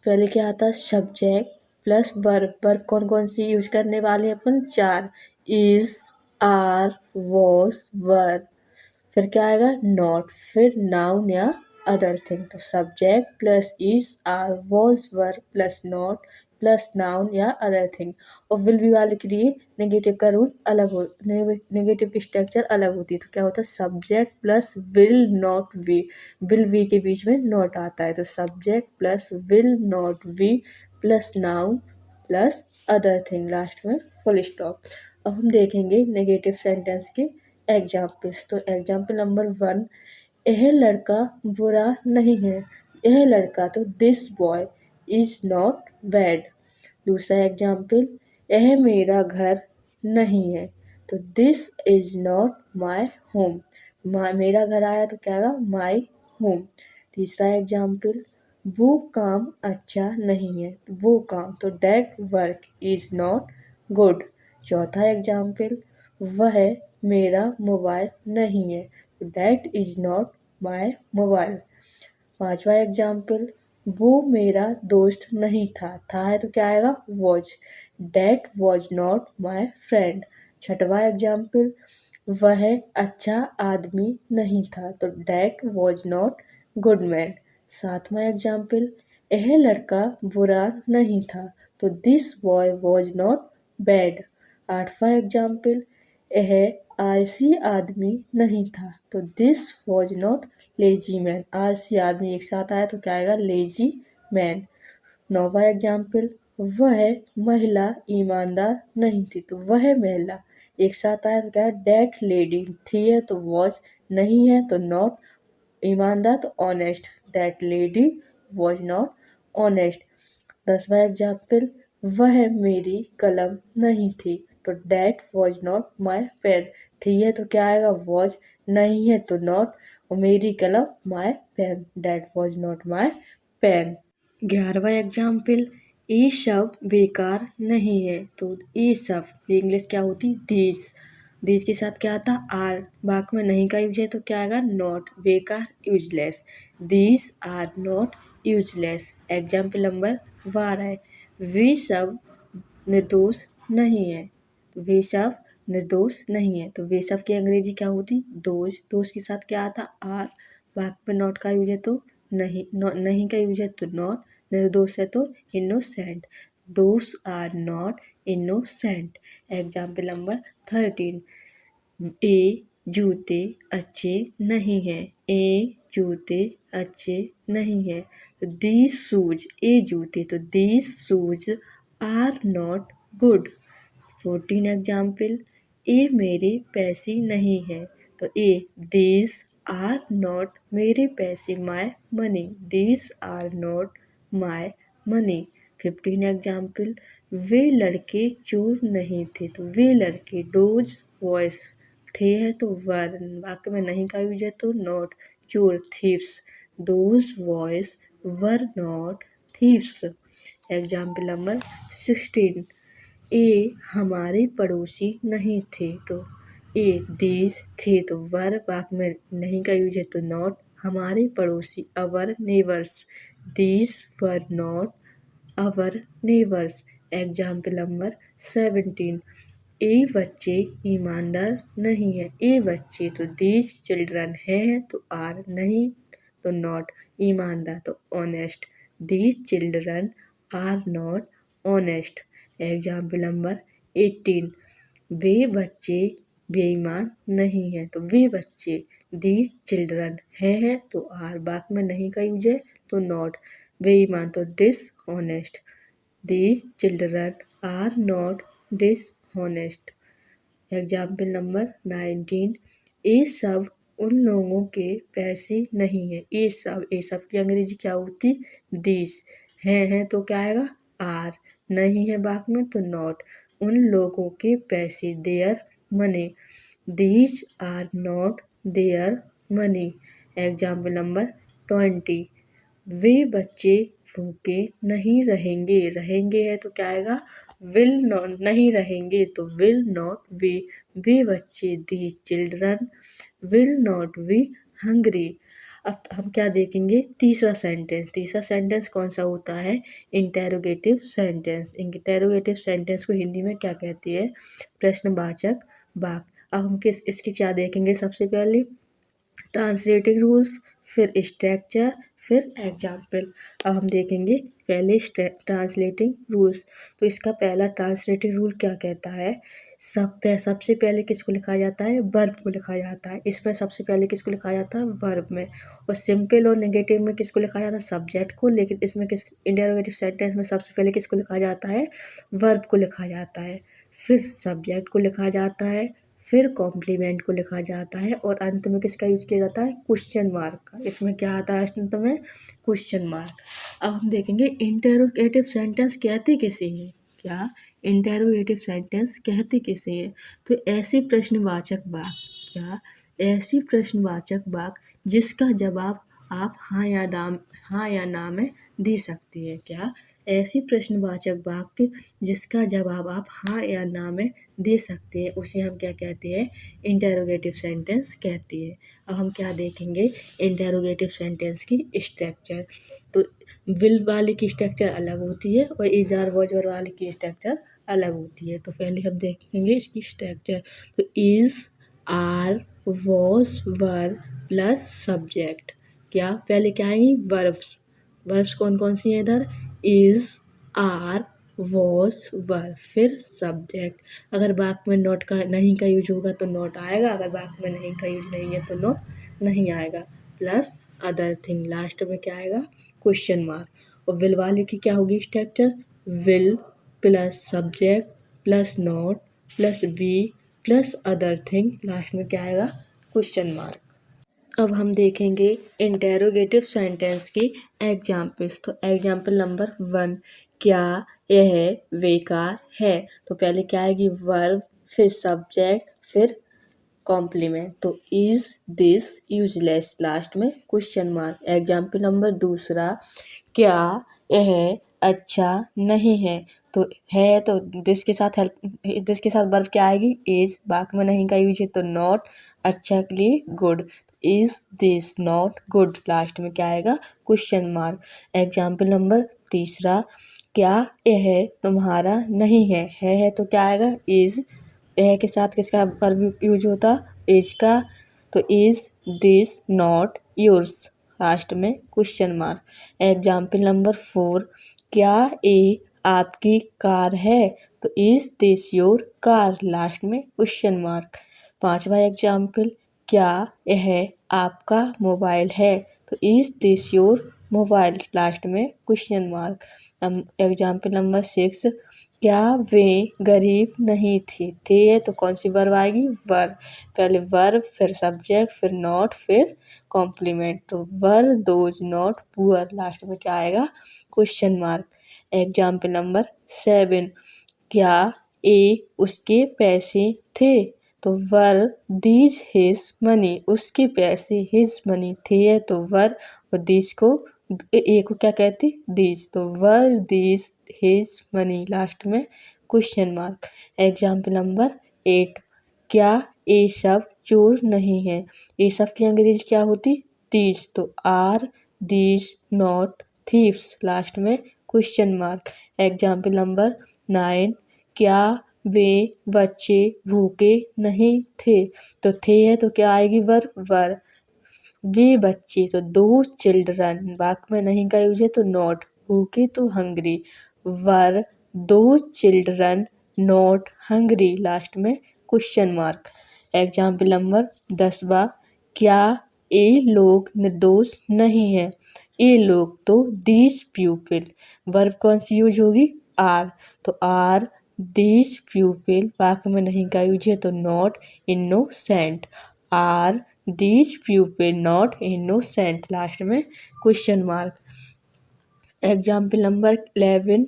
Speaker 1: पहले क्या आता है, सब्जेक्ट प्लस वर्ब। वर्ब कौन कौन सी यूज करने वाले हैं अपन, 4, इज, आर, वॉज, वर। फिर क्या आएगा, नॉट, फिर नाउन या अदर थिंग। तो subject plus is, are, was, were plus not plus noun या अदर थिंग। और विल बी वाले के लिए नेगेटिव का रूल अलग हो, नेगेटिव की स्ट्रक्चर अलग होती है। तो क्या होता है, subject plus will not be, will be के बीच में नॉट आता है। तो subject plus will not be plus noun plus other thing, last में फुल स्टॉप। अब हम देखेंगे नेगेटिव सेंटेंस के एग्जाम्पल्स। तो एग्जाम्पल नंबर 1, यह लड़का बुरा नहीं है। यह लड़का, तो this boy is not bad. दूसरा एग्जाम्पल, यह मेरा घर नहीं है। तो this is not my home. मेरा घर आया तो क्या आएगा, माई होम। तीसरा एग्जाम्पल, वो काम अच्छा नहीं है। वो काम, तो that work is not good. चौथा एग्जाम्पल, वह मेरा मोबाइल नहीं है। That is not my mobile. पांचवा एग्जाम्पल, वो मेरा दोस्त नहीं था है तो क्या आएगा, was. That was not my friend. छठवा एग्जाम्पल, वह अच्छा आदमी नहीं था। तो that was not good man. सातवां एग्जाम्पल, यह लड़का बुरा नहीं था। तो this boy was not bad. आठवां एग्जाम्पल, यह आलसी आदमी नहीं था। तो this was not lazy man. आलसी आदमी एक साथ आया तो क्या आएगा, लेजी मैन। नौवां एग्जाम्पल, वह महिला ईमानदार नहीं थी। तो वह महिला एक साथ आया तो क्या है, डेट लेडी। थी है तो वॉज, नहीं है तो नॉट, ईमानदार तो honest. That lady was not honest. 10वां एग्जाम्पल, वह मेरी कलम नहीं थी। तो that was not my pen. थी है तो क्या आएगा, वॉज, नहीं है तो नॉट, और मेरी कलम my pen. That was not my pen. 11वां एग्जाम्पल, ये सब बेकार नहीं है। तो ये सब, ये इंग्लिश क्या होती, दीज के साथ क्या आता, आर। वाक्य में नहीं का यूज है तो क्या आएगा, नॉट। बेकार, useless. These are not useless. Example number 12, वे सब निर्दोष नहीं है। तो वे सब निर्दोष नहीं है। तो वे सब की अंग्रेजी क्या होती, दोष। दोष के साथ क्या आता, आर। वाक्य में नॉट का यूज है तो नहीं, नहीं का यूज है तो नॉट। निर्दोष है तो innocent. Those are not innocent. Example number 13, ए जूते अच्छे नहीं हैं। ए जूते अच्छे नहीं हैं। तो दीज शूज, ए जूते, तो these shoes are not good. 14 example, ए मेरे पैसे नहीं है। तो ए, दीज आर नॉट मेरे पैसे, my money. These are not my money. 15 example, वे लड़के चोर नहीं थे। तो वे लड़के, डोज बॉयज। थे है तो वर, वाक्य में नहीं का यूज है तो नॉट। चोर, thieves. Those boys were not thieves. Example number 16, ए हमारे पड़ोसी नहीं थे। तो ए, दीज थे तो वर, वाक्य में नहीं का यूज है तो नॉट। हमारे पड़ोसी, अवर neighbours. These were not our neighbours. Example number 17, ए बच्चे ईमानदार नहीं है। ए बच्चे, तो दीज चिल्ड्रन है तो आर, नहीं तो नॉट, ईमानदार तो honest. These children are not honest. Example number 18, वे बच्चे बेईमान नहीं है। तो वे बच्चे, दीज चिल्ड्रन है तो आर, वाक्य में नहीं का यूज है तो नॉट। बेईमान तो dishonest. These children are not dishonest. Example number 19, ये सब उन लोगों के पैसे नहीं है। ये सब की अंग्रेजी क्या होती, दिस। है तो क्या आएगा, आर। नहीं है वाक्य में तो नॉट। उन लोगों के पैसे, their money. These are not their money. Example number 20, वे बच्चे भूखे नहीं रहेंगे, रहेंगे है तो क्या आएगा, विल नॉट, नहीं रहेंगे तो विल नॉट बी, वे बच्चे, the children will not be hungry. अब हम क्या देखेंगे, तीसरा सेंटेंस। तीसरा सेंटेंस कौन सा होता है, इंटेरोगेटिव सेंटेंस। इंटेरोगेटिव सेंटेंस को हिंदी में क्या कहती है, प्रश्नवाचक वाक्य। अब हम इसके क्या देखेंगे, सबसे पहले ट्रांसलेटिंग रूल्स, फिर स्ट्रक्चर, फिर एग्जाम्पल। अब हम देखेंगे पहले ट्रांसलेटिंग रूल्स। तो इसका पहला ट्रांसलेटिंग रूल क्या कहता है, सबसे पहले किसको लिखा जाता है, वर्ब को लिखा जाता है। इसमें सबसे पहले किसको लिखा जाता है, वर्ब में। और सिंपल और नेगेटिव में किसको लिखा जाता है, सब्जेक्ट को। लेकिन इसमें इंटरोगेटिव सेंटेंस में सबसे पहले किसको लिखा जाता है, वर्ब को लिखा जाता है, फिर सब्जेक्ट को लिखा जाता है, फिर कॉम्प्लीमेंट को लिखा जाता है, और अंत में किसका यूज किया जाता है, क्वेश्चन मार्क का। इसमें क्या आता है अंत में, क्वेश्चन मार्क। अब हम देखेंगे इंटेरोगेटिव सेंटेंस कहते किसे हैं, क्या इंटेरोगेटिव सेंटेंस कहते किसे हैं, तो ऐसे प्रश्नवाचक वाक्य, क्या ऐसी प्रश्नवाचक वाक्य जिसका जवाब आप हाँ या ना में दे सकते हैं। क्या ऐसी प्रश्नवाचक वाक्य जिसका जवाब आप हाँ या ना में दे सकते हैं, उसे हम क्या कहते हैं, इंटेरोगेटिव सेंटेंस कहते हैं। अब हम क्या देखेंगे, इंटेरोगेटिव सेंटेंस की स्ट्रक्चर। तो विल वाले की स्ट्रक्चर अलग होती है और इज आर वॉज आर वाले की स्ट्रक्चर अलग होती है। तो पहले हम देखेंगे इसकी स्ट्रक्चर। तो is, are, was, were plus subject. क्या पहले क्या आएंगी, वर्ब्स। वर्ब्स कौन कौन सी हैं इधर, इज, आर, वॉज, वर, फिर सब्जेक्ट। अगर वाक्य में नॉट का, नहीं का यूज होगा तो नॉट आएगा, अगर वाक्य में नहीं का यूज नहीं है तो नॉट नहीं आएगा, प्लस अदर थिंग। लास्ट में क्या आएगा, क्वेश्चन मार्क। और विल वाले की क्या होगी structure, will plus subject plus not plus be plus other thing, last में क्या आएगा, क्वेश्चन मार्क। अब हम देखेंगे इंटेरोगेटिव सेंटेंस की एग्जाम्पल्स। तो एग्जाम्पल नंबर 1, क्या यह बेकार है। तो पहले क्या आएगी, वर्ब, फिर सब्जेक्ट, फिर कॉम्प्लीमेंट। तो इज दिस यूजलेस, लास्ट में क्वेश्चन मार्क। एग्जाम्पल नंबर दूसरा, क्या यह अच्छा नहीं है। तो है तो दिस के साथ दिस के साथ वर्ब क्या आएगी, इज। वाक्य में नहीं का यूज है तो नॉट, अच्छा के लिए good. Is this not good, last में क्या आएगा, क्वेश्चन मार्क। एग्जाम्पल नंबर तीसरा, क्या यह तुम्हारा नहीं है तो क्या आएगा, इज। यह के साथ किसका वर्ब यूज होता, इज का। तो is this not yours, last में क्वेश्चन मार्क। एग्जाम्पल नंबर 4, क्या ये आपकी कार है। तो is this your car, last में क्वेश्चन मार्क। पांचवा एग्जाम्पल, क्या यह आपका मोबाइल है। तो is this your mobile, last में क्वेश्चन मार्क। एग्जाम्पल नंबर 6, क्या वे गरीब नहीं थे है तो कौन सी वर्ब आएगी, वर्ब। पहले वर्ब, फिर सब्जेक्ट, फिर नॉट, फिर कॉम्प्लीमेंट। तो वर दोज नॉट पुअर, लास्ट में क्या आएगा, क्वेश्चन मार्क। एग्जाम्पल नंबर 7, क्या ए उसके पैसे थे। तो वर दीज हिज मनी, उसके पैसे हिज मनी थे तो वर, और दीज को ए को क्या कहती, दीज। तो were these his money, last में क्वेश्चन मार्क। एग्जाम्पल नंबर 8, क्या ये सब चोर नहीं है। ये सब की अंग्रेजी क्या होती, दीज। तो are these not thieves, last में क्वेश्चन मार्क। एग्जाम्पल नंबर 9, क्या वे बच्चे भूखे नहीं थे। तो थे है तो क्या आएगी, वर। वे बच्चे तो दो चिल्ड्रन, वाक्य में नहीं का यूज है तो नॉट, भूखे तो हंग्री। वर दो चिल्ड्रन नॉट हंग्री, लास्ट में क्वेश्चन मार्क। एग्जाम्पल नंबर 10वां, क्या ये लोग निर्दोष नहीं है। ये लोग तो दीज प्यूपिल, वर्ब कौन सी यूज होगी, आर। तो आर दीज प्यूपिल, वाक्य में नहीं का यूज है तो not innocent. Are these pupil not innocent, last में क्वेश्चन मार्क। एग्जाम्पल नंबर 11,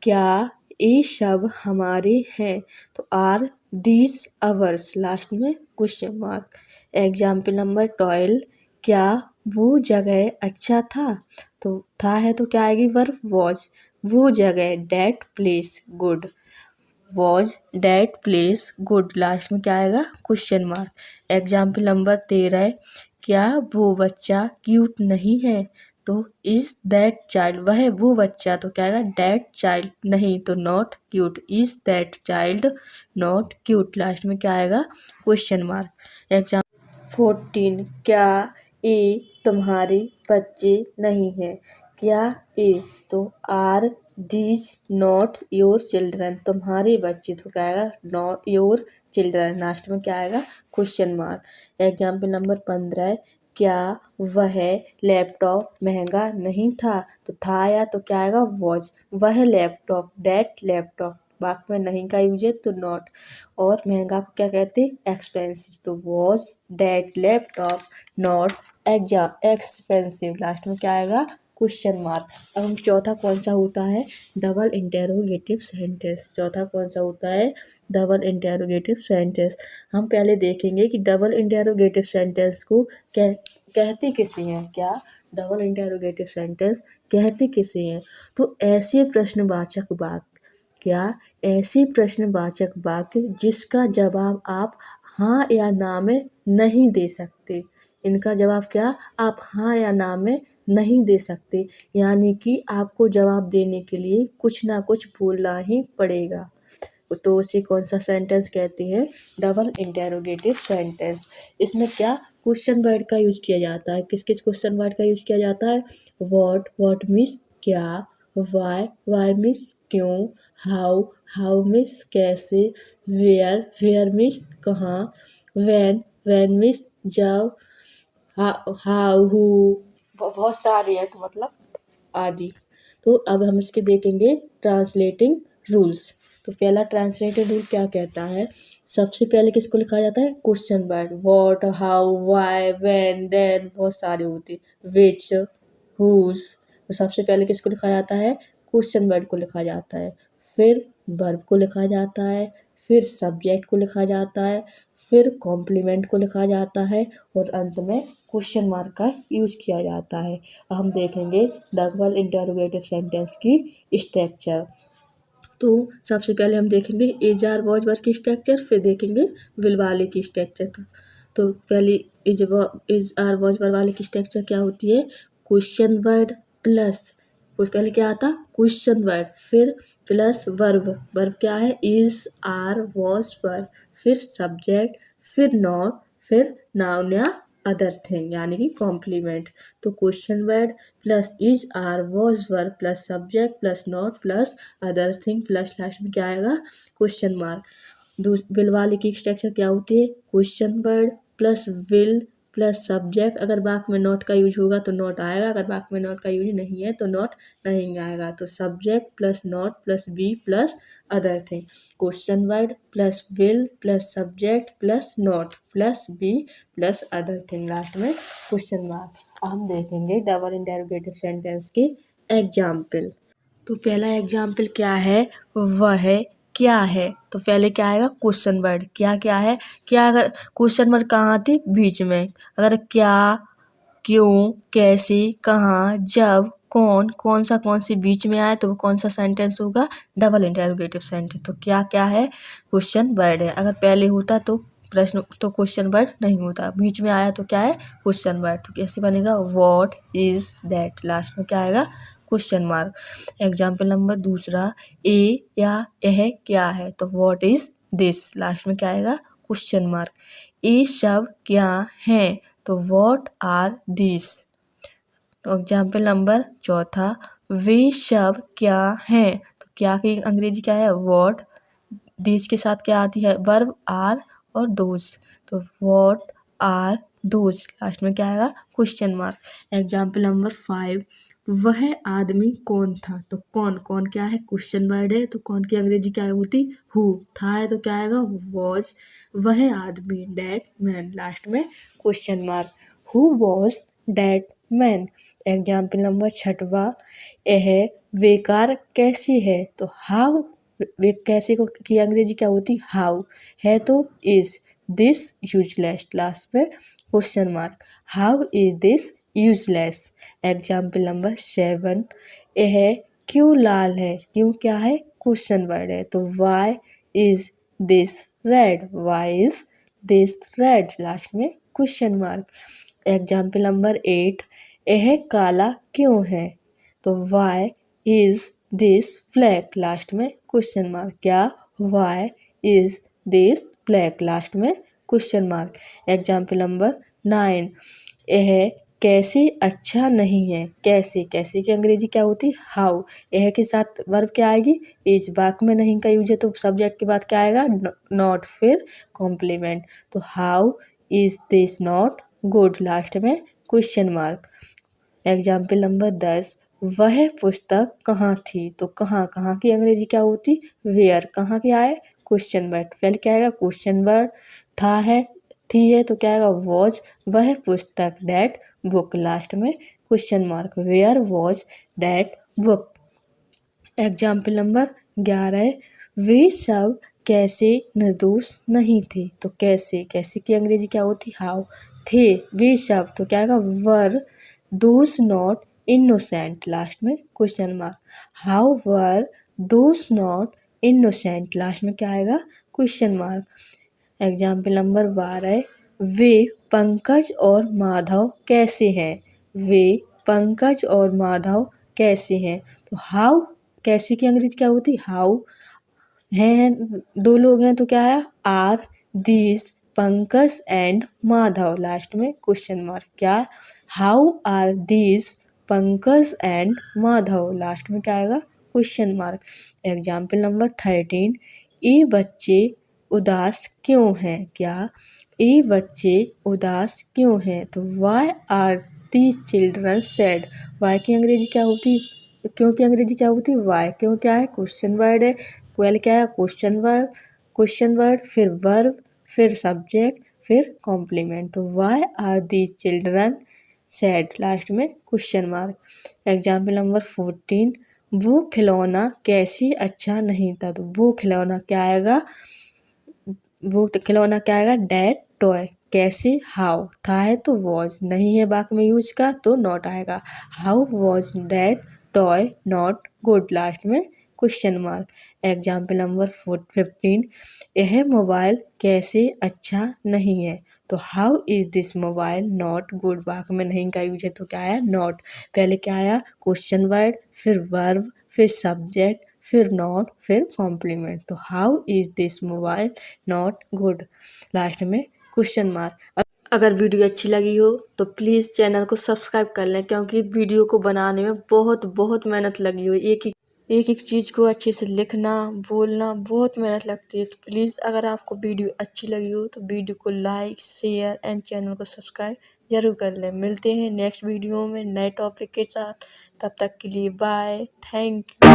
Speaker 1: क्या ये सब हमारे हैं। तो आर दीज अवर्स, लास्ट में क्वेश्चन मार्क। एग्जाम्पल नंबर 12, क्या वो जगह अच्छा था। तो था है तो क्या आएगी वर्ब वॉज, वो जगह, that place good, was that place good, last में क्या आएगा क्वेश्चन मार्क। एग्जाम्पल नंबर 13, क्या वो बच्चा क्यूट नहीं है, तो इज दैट चाइल्ड, वह वो बच्चा, तो क्या आएगा दैट चाइल्ड, नहीं तो not cute, is that child not cute, last में क्या आएगा क्वेश्चन मार्क। एग्जाम 14, क्या ए तुम्हारे बच्चे नहीं है, क्या ए, तो are these not your children, तुम्हारे बच्चे, तो क्या आएगा नॉट योर चिल्ड्रन, लास्ट में क्या आएगा क्वेश्चन मार्क। एग्जाम्पल नंबर 15, क्या वह लैपटॉप महंगा नहीं था, तो था आया तो क्या आएगा वॉज, वह लैपटॉप, दैट लैपटॉप, वाक्य में नहीं का यूज है तो नॉट, और महंगा को क्या कहते हैं एक्सपेंसिव, तो was that laptop not expensive, last में क्या आएगा क्वेश्चन मार्क। अब हम चौथा कौन सा होता है डबल इंटेरोगेटिव सेंटेंस, चौथा कौन सा होता है डबल इंटेरोगेटिव सेंटेंस। हम पहले देखेंगे कि डबल इंटेरोगेटिव सेंटेंस को कहते किसे हैं, क्या डबल इंटेरोगेटिव सेंटेंस कहते किसे हैं, तो ऐसे प्रश्नवाचक वाक्य, क्या ऐसे प्रश्नवाचक वाक्य जिसका जवाब आप हाँ या ना में नहीं दे सकते, इनका जवाब क्या आप हाँ या ना में नहीं दे सकते, यानी कि आपको जवाब देने के लिए कुछ ना कुछ बोलना ही पड़ेगा, तो उसे कौन सा सेंटेंस कहते हैं डबल इंटेरोगेटिव सेंटेंस। इसमें क्या क्वेश्चन वर्ड का यूज किया जाता है, किस किस क्वेश्चन वर्ड का यूज किया जाता है, व्हाट मीन्स क्या, वाई मीन्स क्यों, हाउ मीन्स कैसे, वेयर मीन्स कहाँ, व्हेन मीन्स जब, हाउ हु, बहुत सारे हैं तो मतलब आदि। तो अब हम इसके देखेंगे ट्रांसलेटिंग रूल्स। तो पहला ट्रांसलेटिंग रूल क्या कहता है, सबसे पहले किसको लिखा जाता है question word, what, how, why, when, then, बहुत सारे होते, विच, हुज, तो सबसे पहले किसको लिखा जाता है क्वेश्चन वर्ड को लिखा जाता है, फिर वर्ब को लिखा जाता है, फिर सब्जेक्ट को लिखा जाता है, फिर कॉम्प्लीमेंट को लिखा जाता है, और अंत में क्वेश्चन मार्क का यूज किया जाता है। हम देखेंगे डबल इंटरोगेटिव सेंटेंस की स्ट्रक्चर। तो सबसे पहले हम देखेंगे इज आर वॉज वर्ब की स्ट्रक्चर, फिर देखेंगे विल वाले की स्ट्रक्चर। तो पहली इज आर वॉज वर्ब वाले की स्ट्रक्चर क्या होती है, क्वेश्चन वर्ड प्लस, कुछ पहले क्या आता क्वेश्चन वर्ड, फिर प्लस वर्ब, वर्ब क्या है इज आर वॉज वर्ब, फिर सब्जेक्ट, फिर नॉट, फिर नाउन या अदर थिंग यानी कि कॉम्प्लीमेंट। तो question word plus is are was verb plus subject plus not plus other thing plus last में क्या आएगा क्वेश्चन मार्क। विल वाले की स्ट्रक्चर क्या होती है, question word plus will plus subject, अगर वाक्य में नॉट का यूज होगा तो नॉट आएगा, अगर वाक्य में नॉट का यूज नहीं है तो नॉट नहीं आएगा, तो subject plus not plus be plus other thing, question word plus will plus subject plus not plus be plus other thing, last में क्वेश्चन मार्क। हम देखेंगे डबल इंटेरोगेटिव सेंटेंस की एग्जाम्पल। तो पहला एग्जाम्पल क्या है, वह क्या है, तो पहले क्या आएगा क्वेश्चन वर्ड, क्या क्या है, क्या, अगर क्वेश्चन वर्ड कहाँ आती बीच में, अगर क्या, क्यों, कैसे, कहाँ, जब, कौन सी बीच में आए तो वो कौन सा सेंटेंस होगा डबल इंटेरोगेटिव सेंटेंस। तो क्या क्या है क्वेश्चन वर्ड है, अगर पहले होता तो प्रश्न तो क्वेश्चन वर्ड नहीं होता, बीच में आया तो क्या है क्वेश्चन वर्ड, तो कैसे बनेगा व्हाट इज दैट, लास्ट में क्या आएगा क्वेश्चन मार्क। एग्जाम्पल नंबर दूसरा, ए या यह क्या है, तो व्हाट इज दिस, लास्ट में क्या आएगा क्वेश्चन मार्क। ये सब क्या है, तो व्हाट आर दिस। तो एग्जाम्पल नंबर चौथा, वे सब क्या हैं, तो क्या की अंग्रेजी क्या है व्हाट, दिस के साथ क्या आती है वर्ब आर और दोज, तो व्हाट आर दोज, लास्ट में क्या आएगा क्वेश्चन मार्क। एग्जाम्पल नंबर 5, वह आदमी कौन था, तो कौन क्या है क्वेश्चन वर्ड है, तो कौन की अंग्रेजी क्या होती हु, था है तो क्या आएगा वॉज, वह आदमी डेट मैन, लास्ट में question mark, who was that man. Example number 6, यह बेकार कैसी है, तो हाउ, वे कैसे को की अंग्रेजी क्या होती हाउ, है तो इज, दिस यूजलेस, लास्ट में question mark, how is this useless. Example number 7, यह क्यों लाल है, क्यों क्या है, क्वेश्चन वर्ड है, तो why is this red, why is this red, last में क्वेश्चन मार्क। एग्जाम्पल नंबर 8, यह काला क्यों है, तो why is this black, last में क्वेश्चन मार्क, क्या why is this black, last में क्वेश्चन मार्क। एग्जाम्पल नंबर 9, यह कैसे अच्छा नहीं है, कैसे, कैसे की अंग्रेजी क्या होती है, हाउ। यह के साथ वर्ब क्या आएगी, इज। वाक्य में नहीं का यूज है तो सब्जेक्ट के बाद क्या आएगा, नॉट, फिर कॉम्प्लीमेंट, तो how is this not good, last में क्वेश्चन मार्क। एग्जाम्पल नंबर 10, वह पुस्तक कहाँ थी, तो कहाँ, कहाँ की अंग्रेजी क्या होती, वेयर, कहाँ क्या है, क्वेश्चन वर्ड, पहले क्या आएगा क्वेश्चन वर्ड, था है, थी है तो क्या आएगा वॉज, वह पुस्तक, दैट बुक, लास्ट में question mark, where was that book. Example number 11, वे सब कैसे निर्दोष नहीं थे, तो कैसे, कैसे की अंग्रेजी क्या होती, हाउ। थे, वे सब, तो क्या आएगा were those not innocent, last में question mark, how were those not innocent, last में क्या आएगा क्वेश्चन मार्क। एग्जाम्पल नंबर 12, वे पंकज और माधव कैसे हैं, वे पंकज और माधव कैसे हैं, तो हाउ, कैसे की अंग्रेजी क्या होती, हाउ। हैं, दो लोग हैं तो क्या है, are these Pankaj and Madhav, last में क्वेश्चन मार्क, क्या how are these Pankaj and Madhav, last में क्या आएगा क्वेश्चन मार्क। एग्जाम्पल नंबर 13, ये बच्चे उदास क्यों हैं, क्या ये बच्चे उदास क्यों हैं, तो why are these children sad, why की अंग्रेजी क्या होती, क्यों की अंग्रेजी क्या होती, वाई, क्यों क्या है क्वेश्चन वर्ड है, क्वेल क्या है क्वेश्चन वर्ड, क्वेश्चन वर्ड फिर वर्ब फिर सब्जेक्ट फिर कॉम्प्लीमेंट, तो why are these children sad, last में क्वेश्चन मार्क। एग्जाम्पल नंबर 14, वो खिलौना कैसी अच्छा नहीं था, तो वो खिलौना क्या आएगा, वो खिलौना क्या आएगा, डैट टॉय, कैसे, हाउ, था है तो वॉज, नहीं है वाक्य में यूज का तो नॉट आएगा, how was that toy not good, last में क्वेश्चन मार्क। एग्जाम्पल नंबर 15, यह मोबाइल कैसे अच्छा नहीं है, तो how is this mobile not good, वाक्य में नहीं का यूज है तो क्या आया नॉट, पहले क्या आया क्वेश्चन वर्ड फिर वर्ब फिर सब्जेक्ट फिर नॉट फिर कॉम्प्लीमेंट, तो how is this mobile not good, last में क्वेश्चन मार्क। अगर वीडियो अच्छी लगी हो तो प्लीज़ चैनल को सब्सक्राइब कर लें, क्योंकि वीडियो को बनाने में बहुत बहुत मेहनत लगी हो, एक चीज़ को अच्छे से लिखना बोलना बहुत मेहनत लगती है, तो प्लीज़ अगर आपको वीडियो अच्छी लगी हो तो वीडियो को लाइक शेयर एंड चैनल को सब्सक्राइब जरूर कर लें। मिलते हैं नेक्स्ट वीडियो में नए टॉपिक के साथ, तब तक के लिए बाय, थैंक यू।